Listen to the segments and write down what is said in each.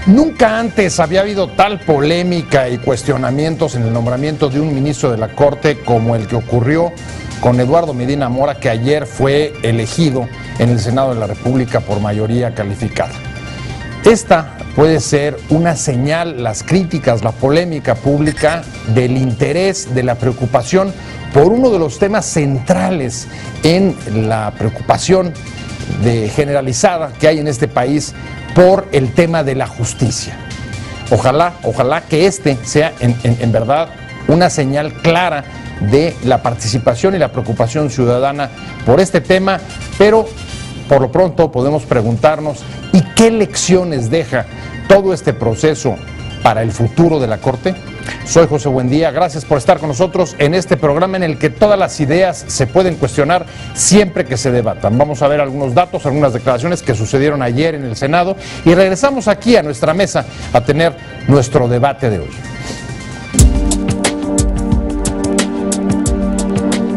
Nunca antes había habido tal polémica y cuestionamientos en el nombramiento de un ministro de la Corte como el que ocurrió con Eduardo Medina Mora, que ayer fue elegido en el Senado de la República por mayoría calificada. Esta puede ser una señal, las críticas, la polémica pública, del interés, de la preocupación por uno de los temas centrales en la preocupación generalizada que hay en este país por el tema de la justicia. Ojalá que este sea en verdad una señal clara de la participación y la preocupación ciudadana por este tema, pero por lo pronto podemos preguntarnos ¿y qué lecciones deja todo este proceso para el futuro de la Corte? Soy José Buendía, gracias por estar con nosotros en este programa en el que todas las ideas se pueden cuestionar siempre que se debatan. Vamos a ver algunos datos, algunas declaraciones que sucedieron ayer en el Senado y regresamos aquí a nuestra mesa a tener nuestro debate de hoy.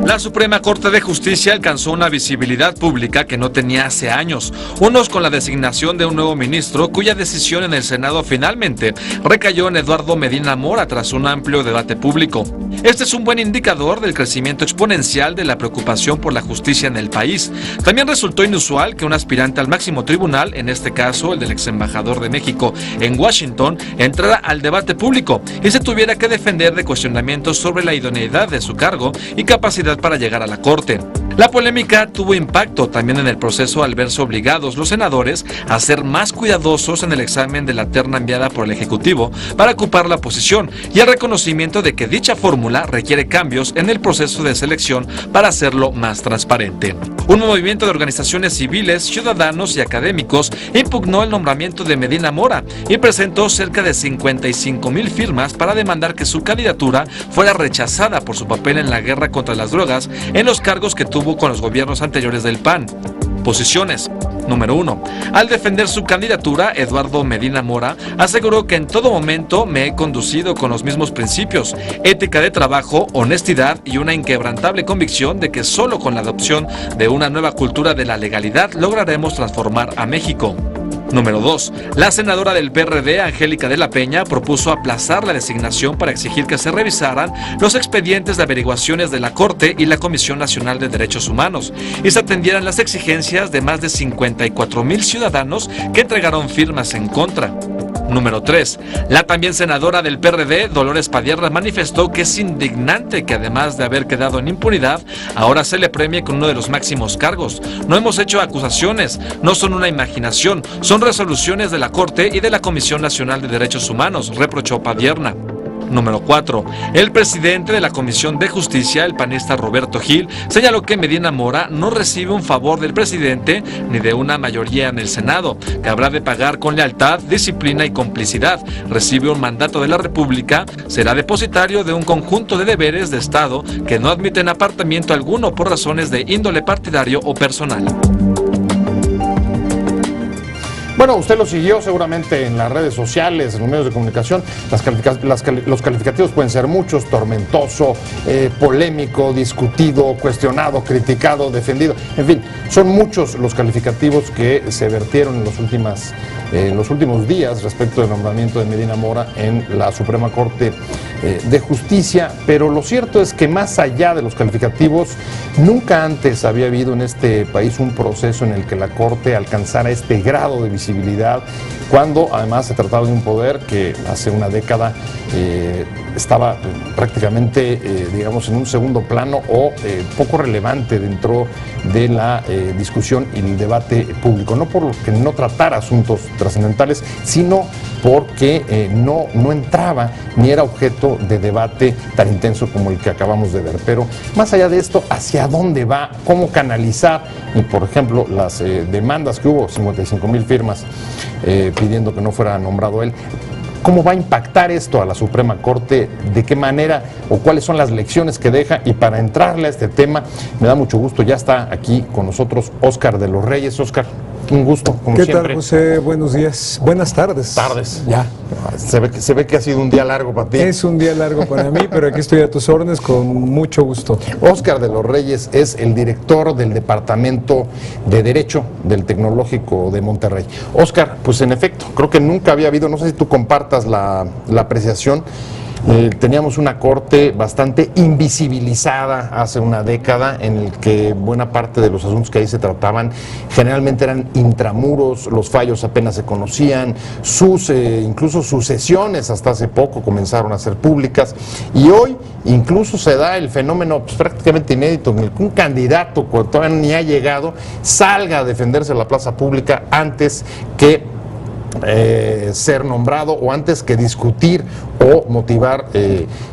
La Suprema Corte de Justicia alcanzó una visibilidad pública que no tenía hace años, unos con la designación de un nuevo ministro cuya decisión en el Senado finalmente recayó en Eduardo Medina Mora tras un amplio debate público. Este es un buen indicador del crecimiento exponencial de la preocupación por la justicia en el país. También resultó inusual que un aspirante al máximo tribunal, en este caso el del ex embajador de México en Washington, entrara al debate público y se tuviera que defender de cuestionamientos sobre la idoneidad de su cargo y capacidad para llegar a la Corte. La polémica tuvo impacto también en el proceso al verse obligados los senadores a ser más cuidadosos en el examen de la terna enviada por el Ejecutivo para ocupar la posición y el reconocimiento de que dicha fórmula requiere cambios en el proceso de selección para hacerlo más transparente. Un movimiento de organizaciones civiles, ciudadanos y académicos impugnó el nombramiento de Medina Mora y presentó cerca de 55,000 firmas para demandar que su candidatura fuera rechazada por su papel en la guerra contra las drogas en los cargos que tuvo con los gobiernos anteriores del PAN. Posiciones. Número 1. Al defender su candidatura, Eduardo Medina Mora aseguró que en todo momento me he conducido con los mismos principios, ética de trabajo, honestidad y una inquebrantable convicción de que solo con la adopción de una nueva cultura de la legalidad lograremos transformar a México. Número 2. La senadora del PRD, Angélica de la Peña, propuso aplazar la designación para exigir que se revisaran los expedientes de averiguaciones de la Corte y la Comisión Nacional de Derechos Humanos y se atendieran las exigencias de más de 54,000 ciudadanos que entregaron firmas en contra. Número 3. La también senadora del PRD, Dolores Padierna, manifestó que es indignante que además de haber quedado en impunidad, ahora se le premie con uno de los máximos cargos. No hemos hecho acusaciones, no son una imaginación, son resoluciones de la Corte y de la Comisión Nacional de Derechos Humanos, reprochó Padierna. Número 4. El presidente de la Comisión de Justicia, el panista Roberto Gil, señaló que Medina Mora no recibe un favor del presidente ni de una mayoría en el Senado, que habrá de pagar con lealtad, disciplina y complicidad. Recibe un mandato de la República, será depositario de un conjunto de deberes de Estado que no admiten apartamiento alguno por razones de índole partidario o personal. Bueno, usted lo siguió seguramente en las redes sociales, en los medios de comunicación. Los calificativos pueden ser muchos: tormentoso, polémico, discutido, cuestionado, criticado, defendido. En fin, son muchos los calificativos que se vertieron en los últimos días respecto del nombramiento de Medina Mora en la Suprema Corte de Justicia. Pero lo cierto es que más allá de los calificativos, nunca antes había habido en este país un proceso en el que la Corte alcanzara este grado de visibilidad, cuando además se trataba de un poder que hace una década estaba prácticamente, digamos, en un segundo plano o poco relevante dentro de la discusión y el debate público. No porque no tratara asuntos trascendentales, sino porque no entraba ni era objeto de debate tan intenso como el que acabamos de ver. Pero más allá de esto, ¿hacia dónde va? ¿Cómo canalizar? Y por ejemplo, las demandas que hubo, 55,000 firmas pidiendo que no fuera nombrado él. ¿Cómo va a impactar esto a la Suprema Corte? ¿De qué manera o cuáles son las lecciones que deja? Y para entrarle a este tema, me da mucho gusto, ya está aquí con nosotros Óscar de los Reyes. Óscar, Un gusto, como ¿Qué siempre. tal, José? Buenos días. Buenas tardes. Tardes. Ya. Se ve que ha sido un día largo para ti. Es un día largo para mí, pero aquí estoy a tus órdenes con mucho gusto. Óscar de los Reyes es el director del Departamento de Derecho del Tecnológico de Monterrey. Óscar, pues en efecto, creo que nunca había habido, no sé si tú compartas la apreciación, teníamos una corte bastante invisibilizada hace una década, en el que buena parte de los asuntos que ahí se trataban generalmente eran intramuros, los fallos apenas se conocían, incluso sus sesiones hasta hace poco comenzaron a ser públicas, y hoy incluso se da el fenómeno pues, prácticamente inédito en el que un candidato, cuando todavía ni ha llegado, salga a defenderse en la plaza pública antes que ser nombrado o antes que discutir o motivar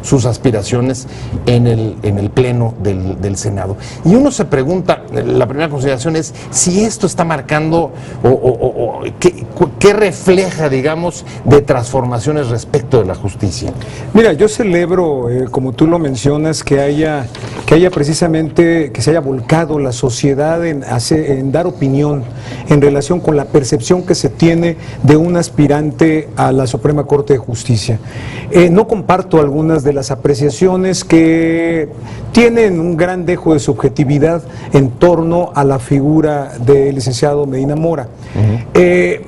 sus aspiraciones en el pleno del Senado. Y uno se pregunta, la primera consideración es si esto está marcando o qué refleja, digamos, de transformaciones respecto de la justicia. Mira, yo celebro, como tú lo mencionas, que haya precisamente, que se haya volcado la sociedad en dar opinión en relación con la percepción que se tiene de un aspirante a la Suprema Corte de Justicia. No comparto algunas de las apreciaciones que tienen un gran dejo de subjetividad en torno a la figura del licenciado Medina Mora.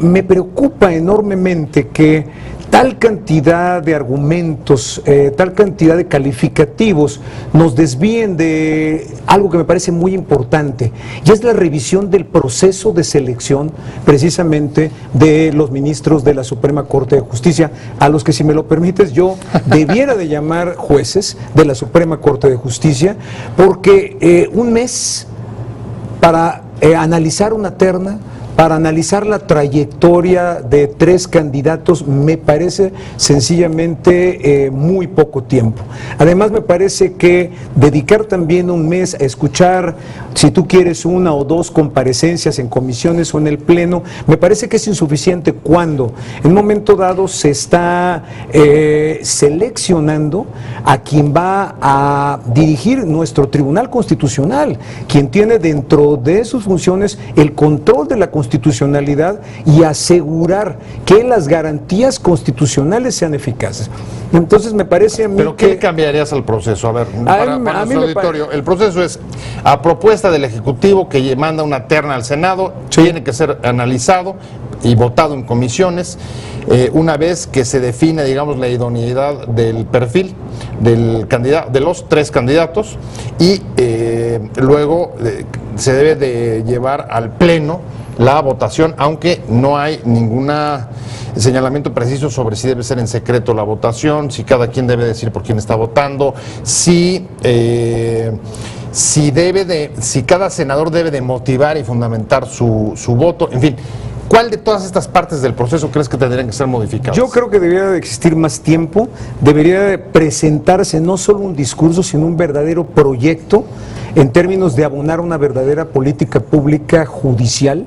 Me preocupa enormemente que tal cantidad de argumentos, tal cantidad de calificativos nos desvíen de algo que me parece muy importante, y es la revisión del proceso de selección precisamente de los ministros de la Suprema Corte de Justicia, a los que, si me lo permites, yo debiera de llamar jueces de la Suprema Corte de Justicia, porque un mes para analizar una terna, para analizar la trayectoria de 3 candidatos, me parece sencillamente muy poco tiempo. Además, me parece que dedicar también un mes a escuchar, si tú quieres, 1 o 2 comparecencias en comisiones o en el Pleno, me parece que es insuficiente cuando en un momento dado se está seleccionando a quien va a dirigir nuestro Tribunal Constitucional, quien tiene dentro de sus funciones el control de la constitucionalidad y asegurar que las garantías constitucionales sean eficaces. Entonces me parece a mí ¿Pero qué le cambiarías al proceso? A ver, para nuestro auditorio, el proceso es a propuesta del Ejecutivo que manda una terna al Senado, tiene que ser analizado y votado en comisiones, una vez que se define, digamos, la idoneidad del perfil del candidato, de los 3 candidatos, y luego se debe de llevar al Pleno la votación, aunque no hay ningún señalamiento preciso sobre si debe ser en secreto la votación, si cada quien debe decir por quién está votando, si cada senador debe de motivar y fundamentar su voto, en fin. ¿Cuál de todas estas partes del proceso crees que tendrían que ser modificadas? Yo creo que debería de existir más tiempo, debería de presentarse no solo un discurso, sino un verdadero proyecto en términos de abonar una verdadera política pública judicial.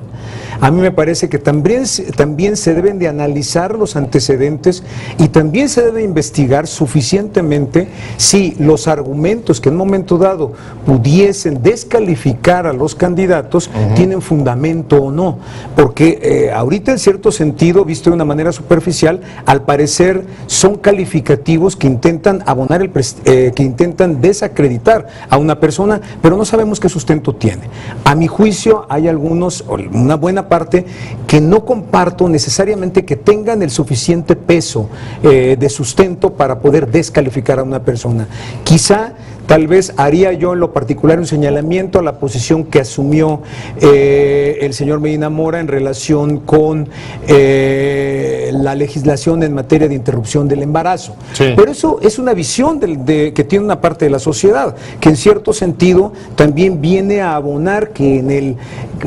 A mí me parece que también se deben de analizar los antecedentes y también se debe investigar suficientemente si los argumentos que en un momento dado pudiesen descalificar a los candidatos tienen fundamento o no, porque ahorita en cierto sentido, visto de una manera superficial, al parecer son calificativos que intentan abonar que intentan desacreditar a una persona, pero no sabemos qué sustento tiene. A mi juicio hay algunos, una buena parte, que no comparto necesariamente que tengan el suficiente peso de sustento para poder descalificar a una persona. Quizá, tal vez haría yo en lo particular un señalamiento a la posición que asumió el señor Medina Mora en relación con la legislación en materia de interrupción del embarazo. Sí. Pero eso es una visión que tiene una parte de la sociedad, que en cierto sentido también viene a abonar que en el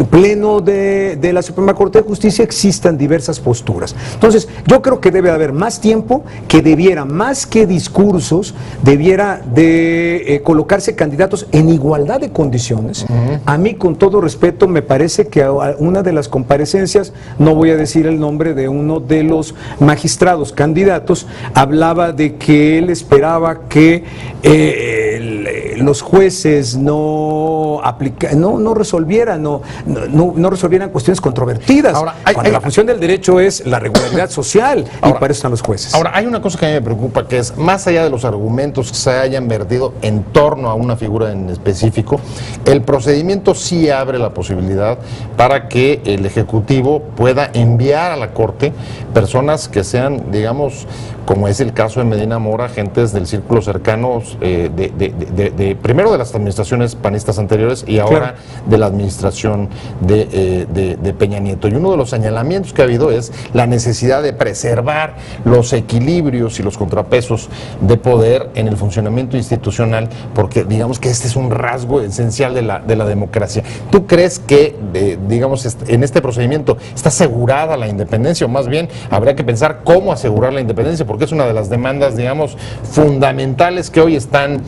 Pleno de la Suprema Corte de Justicia existan diversas posturas. Entonces, yo creo que debe haber más tiempo, que debiera, más que discursos, debiera de colocarse candidatos en igualdad de condiciones. A mí, con todo respeto, me parece que una de las comparecencias, no voy a decir el nombre de uno de los magistrados candidatos, hablaba de que él esperaba que los jueces no resolvieran cuestiones controvertidas. Ahora, cuando la función del derecho es la regularidad social, y para eso están los jueces. Ahora, hay una cosa que a mí me preocupa, que es, más allá de los argumentos que se hayan vertido en torno a una figura en específico, el procedimiento sí abre la posibilidad para que el Ejecutivo pueda enviar a la Corte personas que sean, digamos, como es el caso de Medina Mora, agentes del círculo cercanos, primero de las administraciones panistas anteriores y ahora de la administración de Peña Nieto. Y uno de los señalamientos que ha habido es la necesidad de preservar los equilibrios y los contrapesos de poder en el funcionamiento institucional, porque digamos que este es un rasgo esencial de la democracia. ¿Tú crees que, digamos, en este procedimiento está asegurada la independencia, o más bien habría que pensar cómo asegurar la independencia? Porque es una de las demandas, digamos, fundamentales que hoy están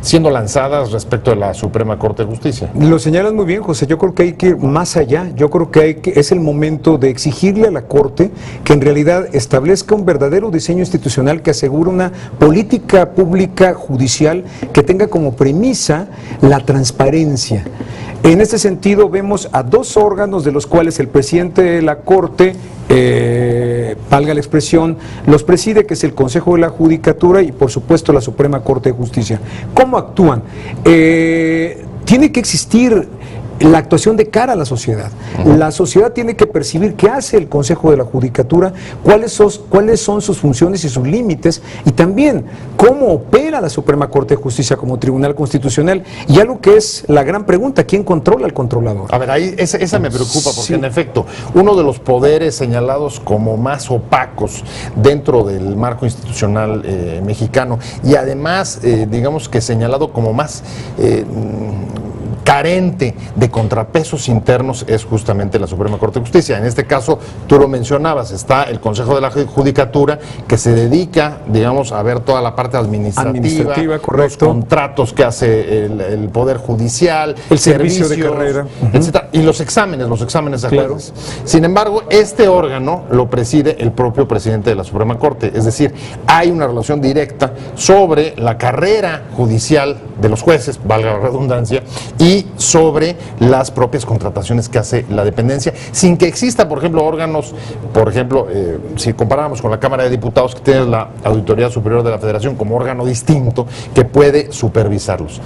siendo lanzadas respecto de la Suprema Corte de Justicia. Lo señalas muy bien, José. Yo creo que hay que ir más allá. Yo creo que es el momento de exigirle a la Corte que en realidad establezca un verdadero diseño institucional que asegure una política pública judicial que tenga como premisa la transparencia. En este sentido vemos a dos órganos de los cuales el presidente de la Corte, valga la expresión, los preside, que es el Consejo de la Judicatura y por supuesto la Suprema Corte de Justicia. ¿Cómo actúan? Tiene que existir la actuación de cara a la sociedad. La sociedad tiene que percibir qué hace el Consejo de la Judicatura, cuáles son sus funciones y sus límites, y también cómo opera la Suprema Corte de Justicia como Tribunal Constitucional. Y algo que es la gran pregunta: ¿quién controla al controlador? A ver, ahí esa me preocupa, porque en efecto, uno de los poderes señalados como más opacos dentro del marco institucional mexicano, y además, digamos que señalado como más carente de contrapesos internos, es justamente la Suprema Corte de Justicia. En este caso, tú lo mencionabas, está el Consejo de la Judicatura, que se dedica, digamos, a ver toda la parte administrativa, correcto, los contratos que hace el Poder Judicial, el servicio de carrera, etcétera, y los exámenes a jueces. Sin embargo, este órgano lo preside el propio presidente de la Suprema Corte, es decir, hay una relación directa sobre la carrera judicial de los jueces, valga la redundancia, y sobre las propias contrataciones que hace la dependencia, sin que exista, por ejemplo, órganos, si comparáramos con la Cámara de Diputados, que tiene la Auditoría Superior de la Federación como órgano distinto que puede supervisarlos.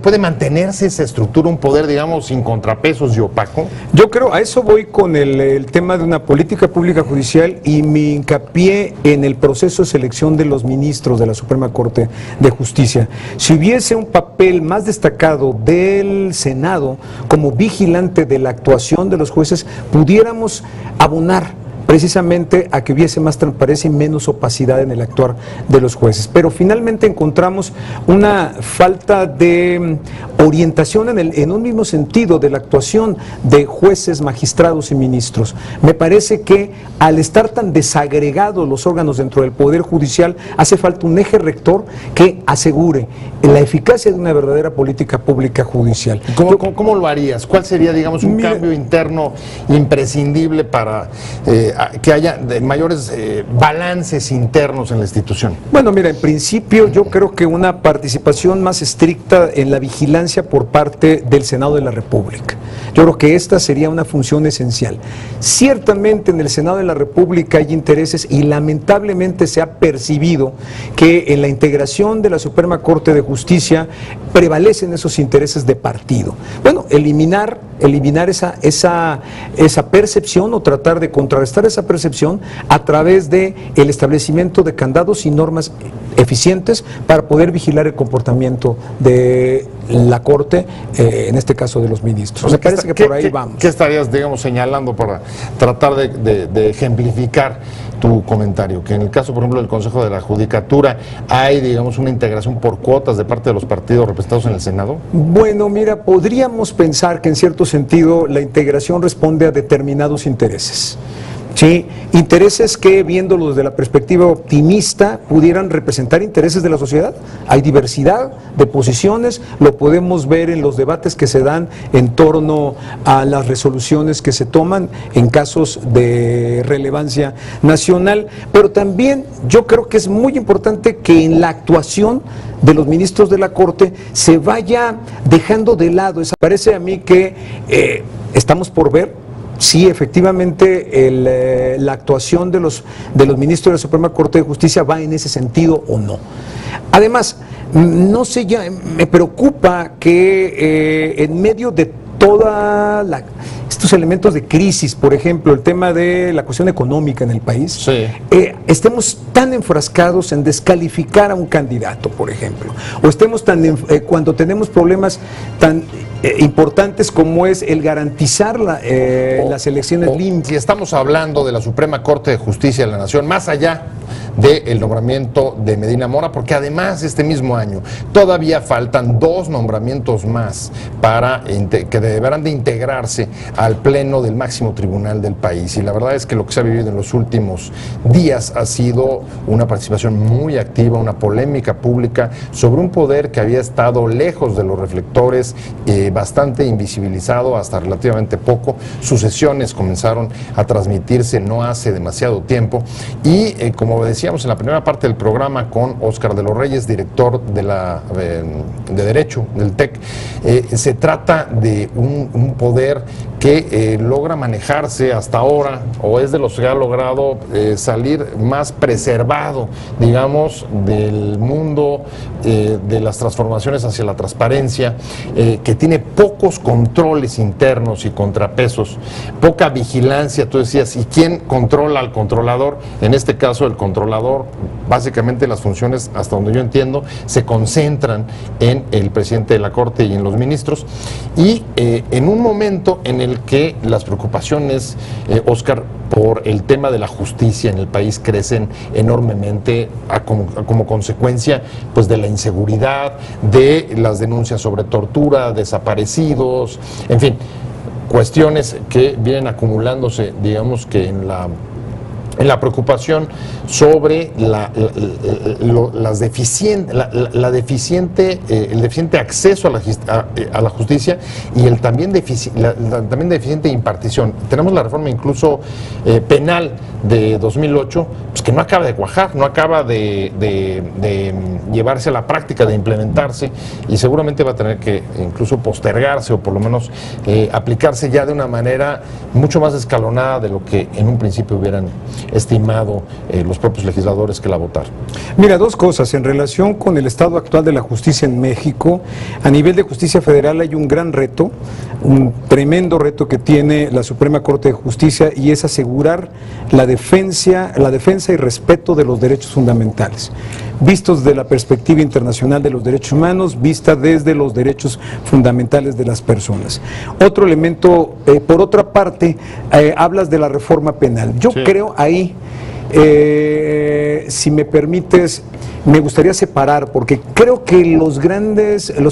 ¿Puede mantenerse esa estructura, un poder, digamos, sin contrapesos y opaco? Yo creo, a eso voy con el tema de una política pública judicial y mi hincapié en el proceso de selección de los ministros de la Suprema Corte de Justicia. Si hubiese un papel más destacado del Senado como vigilante de la actuación de los jueces, pudiéramos abonar precisamente a que hubiese más transparencia y menos opacidad en el actuar de los jueces. Pero finalmente encontramos una falta de orientación en un mismo sentido de la actuación de jueces, magistrados y ministros. Me parece que al estar tan desagregados los órganos dentro del Poder Judicial, hace falta un eje rector que asegure la eficacia de una verdadera política pública judicial. ¿Cómo lo harías? ¿Cuál sería, digamos, un cambio interno imprescindible para que haya mayores balances internos en la institución? Bueno, mira, en principio yo creo que una participación más estricta en la vigilancia por parte del Senado de la República. Yo creo que esta sería una función esencial. Ciertamente en el Senado de la República hay intereses y lamentablemente se ha percibido que en la integración de la Suprema Corte de Justicia prevalecen esos intereses de partido. Bueno, eliminar esa percepción o tratar de contrarrestar esa percepción a través de el establecimiento de candados y normas eficientes para poder vigilar el comportamiento de la Corte, en este caso de los ministros. Me parece que por ahí vamos. ¿Qué estarías, digamos, señalando para tratar de ejemplificar tu comentario? Que en el caso, por ejemplo, del Consejo de la Judicatura, ¿hay, digamos, una integración por cuotas de parte de los partidos representados en el Senado? Bueno, mira, podríamos pensar que en cierto sentido la integración responde a determinados intereses. Sí, intereses que, viéndolo desde la perspectiva optimista, pudieran representar intereses de la sociedad. Hay diversidad de posiciones, lo podemos ver en los debates que se dan en torno a las resoluciones que se toman en casos de relevancia nacional, pero también yo creo que es muy importante que en la actuación de los ministros de la Corte se vaya dejando de lado. Parece a mí que estamos por ver si efectivamente la actuación de los ministros de la Suprema Corte de Justicia va en ese sentido o no. Además, no sé, ya me preocupa que en medio de toda estos elementos de crisis, por ejemplo, el tema de la cuestión económica en el país, sí, estemos tan enfrascados en descalificar a un candidato, por ejemplo, o estemos cuando tenemos problemas tan importantes como es el garantizar las elecciones limpias. Si estamos hablando de la Suprema Corte de Justicia de la Nación, más allá del nombramiento de Medina Mora, porque además este mismo año todavía faltan 2 nombramientos más que deberán de integrarse al pleno del máximo tribunal del país, y la verdad es que lo que se ha vivido en los últimos días ha sido una participación muy activa, una polémica pública sobre un poder que había estado lejos de los reflectores, bastante invisibilizado hasta relativamente poco. Sus sesiones comenzaron a transmitirse no hace demasiado tiempo y como decíamos en la primera parte del programa con Óscar de los Reyes, director de Derecho del TEC, se trata de un poder que logra manejarse hasta ahora, o es de los que ha logrado salir más preservado, digamos, del mundo de las transformaciones hacia la transparencia, que tiene pocos controles internos y contrapesos, poca vigilancia. Tú decías, ¿y quién controla al controlador? En este caso, el controlador, básicamente las funciones, hasta donde yo entiendo, se concentran en el presidente de la Corte y en los ministros, y en un momento en el que las preocupaciones, Óscar, por el tema de la justicia en el país crecen enormemente como consecuencia pues de la inseguridad, de las denuncias sobre tortura, desaparecidos, en fin, cuestiones que vienen acumulándose, digamos que en la preocupación sobre el deficiente acceso a la justicia y el también deficiente impartición. Tenemos la reforma incluso penal de 2008, pues que no acaba de cuajar, no acaba de llevarse a la práctica, de implementarse, y seguramente va a tener que incluso postergarse o por lo menos aplicarse ya de una manera mucho más escalonada de lo que en un principio hubieran estimado los propios legisladores que la votaron. Mira, 2 cosas. En relación con el estado actual de la justicia en México, a nivel de justicia federal hay un gran reto, un tremendo reto que tiene la Suprema Corte de Justicia, y es asegurar la defensa y respeto de los derechos fundamentales, vistos desde la perspectiva internacional de los derechos humanos, vista desde los derechos fundamentales de las personas. Otro elemento, por otra parte, hablas de la reforma penal. Yo creo ahí, si me permites, me gustaría separar, porque creo que los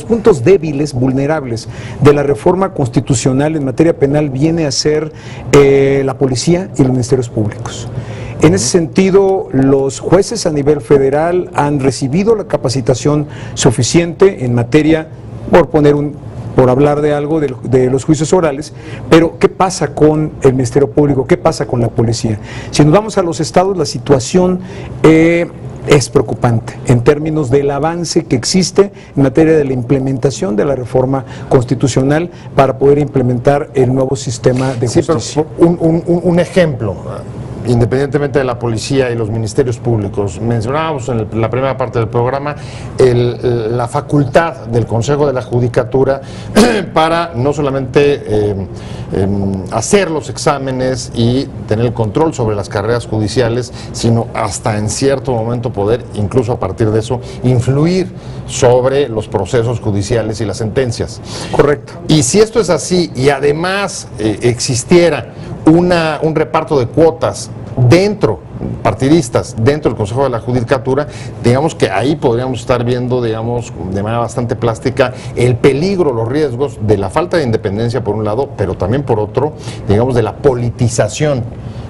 puntos débiles, vulnerables de la reforma constitucional en materia penal viene a ser la policía y los ministerios públicos. En ese sentido, los jueces a nivel federal han recibido la capacitación suficiente en materia, por hablar de algo, de los juicios orales, pero ¿qué pasa con el Ministerio Público? ¿Qué pasa con la policía? Si nos vamos a los estados, la situación es preocupante en términos del avance que existe en materia de la implementación de la reforma constitucional para poder implementar el nuevo sistema de justicia. Sí, pero un ejemplo, independientemente de la policía y los ministerios públicos, mencionábamos en la primera parte del programa la facultad del Consejo de la Judicatura para no solamente hacer los exámenes y tener el control sobre las carreras judiciales, sino hasta en cierto momento poder, incluso a partir de eso, influir sobre los procesos judiciales y las sentencias. Correcto. Y si esto es así y además existiera un reparto de cuotas dentro partidistas dentro del Consejo de la Judicatura, digamos que ahí podríamos estar viendo, digamos, de manera bastante plástica el peligro, los riesgos de la falta de independencia por un lado, pero también por otro, digamos, de la politización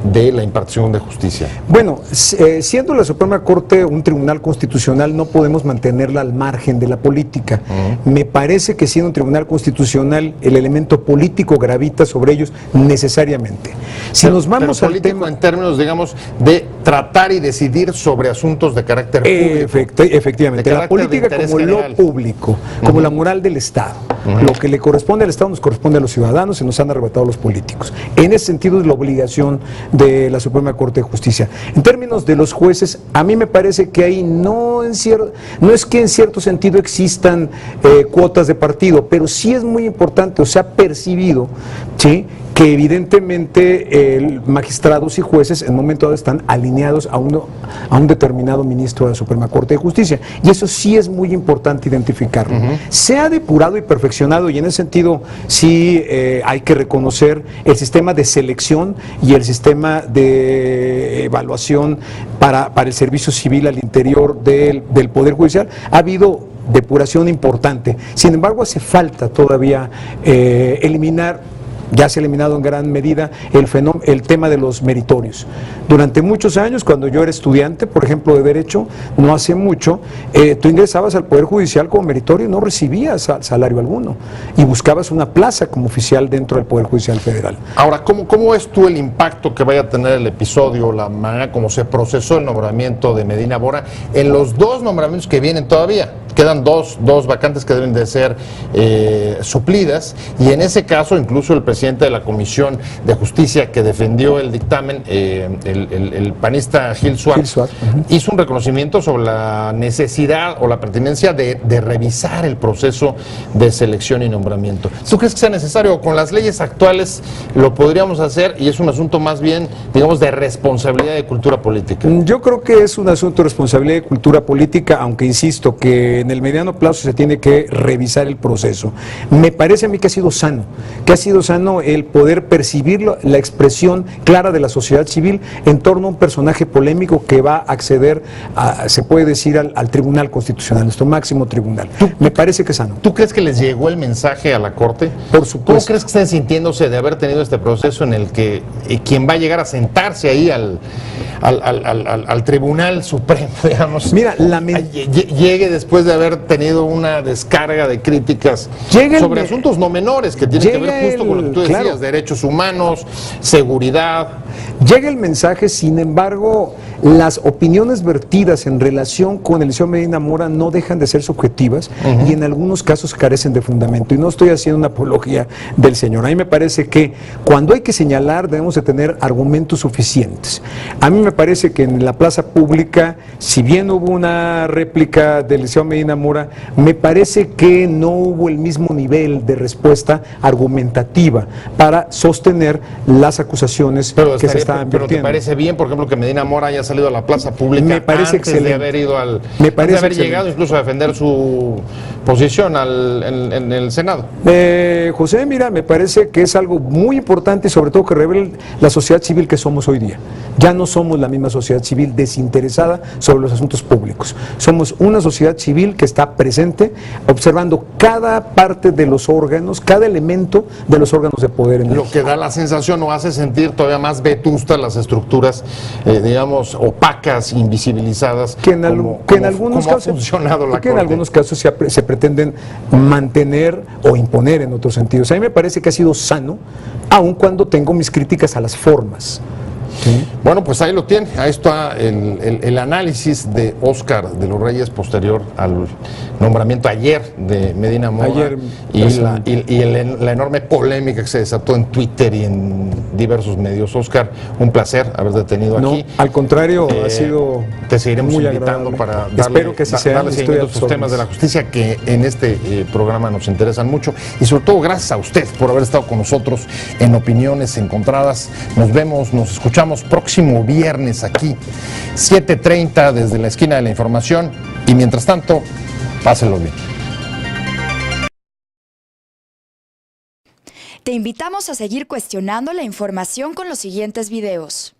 de la impartición de justicia. Bueno, siendo la Suprema Corte un tribunal constitucional, no podemos mantenerla al margen de la política. Me parece que siendo un tribunal constitucional, el elemento político gravita sobre ellos necesariamente. Si nos vamos pero al político tema, en términos, digamos, de tratar y decidir sobre asuntos de carácter público. Efectivamente, de la política de como general. lo público, como la moral del Estado. Lo que le corresponde al Estado nos corresponde a los ciudadanos y nos han arrebatado los políticos. En ese sentido es la obligación de la Suprema Corte de Justicia. En términos de los jueces, a mí me parece que ahí no es que en cierto sentido existan cuotas de partido, pero sí es muy importante, o se ha percibido, ¿sí?, que evidentemente magistrados y jueces en un momento dado están alineados a un determinado ministro de la Suprema Corte de Justicia, y eso sí es muy importante identificarlo. Se ha depurado y perfeccionado, y en ese sentido sí hay que reconocer el sistema de selección y el sistema de evaluación para el servicio civil al interior del Poder Judicial. Ha habido depuración importante, sin embargo hace falta todavía eliminar. Ya se ha eliminado en gran medida el tema de los meritorios. Durante muchos años, cuando yo era estudiante, por ejemplo, de Derecho, no hace mucho, tú ingresabas al Poder Judicial como meritorio y no recibías salario alguno, y buscabas una plaza como oficial dentro del Poder Judicial Federal. Ahora, ¿cómo ves tú el impacto que vaya a tener el episodio, la manera como se procesó el nombramiento de Medina Mora en los dos nombramientos que vienen todavía? Quedan dos vacantes que deben de ser suplidas, y en ese caso incluso el presidente de la Comisión de Justicia que defendió el dictamen, el panista Gil Suárez, hizo un reconocimiento sobre la necesidad o la pertinencia de revisar el proceso de selección y nombramiento. ¿Tú crees que sea necesario? Con las leyes actuales lo podríamos hacer, y es un asunto más bien, digamos, de responsabilidad de cultura política. Yo creo que es un asunto de responsabilidad de cultura política, aunque insisto que en el mediano plazo se tiene que revisar el proceso. Me parece a mí que ha sido sano el poder percibir la expresión clara de la sociedad civil en torno a un personaje polémico que va a acceder, se puede decir, al Tribunal Constitucional, nuestro máximo tribunal. Me parece que es sano. ¿Tú crees que les llegó el mensaje a la Corte? Por supuesto. ¿Cómo crees que estén sintiéndose de haber tenido este proceso en el que quien va a llegar a sentarse ahí al Tribunal Supremo, digamos, mira, llegue después de haber tenido una descarga de críticas sobre asuntos no menores que tienen que ver justo con lo que tú decías, claro, derechos humanos, seguridad? Llega el mensaje, sin embargo, las opiniones vertidas en relación con el licenciado Medina Mora no dejan de ser subjetivas y en algunos casos carecen de fundamento. Y no estoy haciendo una apología del señor. A mí me parece que cuando hay que señalar debemos de tener argumentos suficientes. A mí me parece que en la plaza pública, si bien hubo una réplica del licenciado Medina Mora, me parece que no hubo el mismo nivel de respuesta argumentativa para sostener las acusaciones que se estaban vertiendo. ¿Pero te parece bien, por ejemplo, que Medina Mora haya salido a la plaza pública me parece antes de haber ido de haber llegado incluso a defender su posición en el Senado? José, mira, me parece que es algo muy importante y sobre todo que revela la sociedad civil que somos hoy día. Ya no somos la misma sociedad civil desinteresada sobre los asuntos públicos. Somos una sociedad civil que está presente observando cada parte de los órganos, cada elemento de los órganos de poder en México. Lo que da la sensación o hace sentir todavía más vetustas las estructuras, digamos, opacas, invisibilizadas, que en algunos casos ha funcionado la que en algunos casos se pretenden mantener o imponer en otros sentidos. A mí me parece que ha sido sano, aun cuando tengo mis críticas a las formas. ¿Sí? Bueno, pues ahí lo tiene, ahí está el análisis de Óscar de los Reyes posterior al nombramiento ayer de Medina Mora y la enorme polémica que se desató en Twitter y en diversos medios. Óscar, un placer haberte tenido aquí. Al contrario, ha sido te seguiremos muy invitando agradable. para Espero que así sea. darle seguimiento a estos temas de la justicia que en este programa nos interesan mucho, y sobre todo gracias a usted por haber estado con nosotros en Opiniones Encontradas. Nos vemos, nos escuchamos próximo viernes aquí, 7:30 desde la esquina de la información, y mientras tanto, pásenlo bien. Te invitamos a seguir cuestionando la información con los siguientes videos.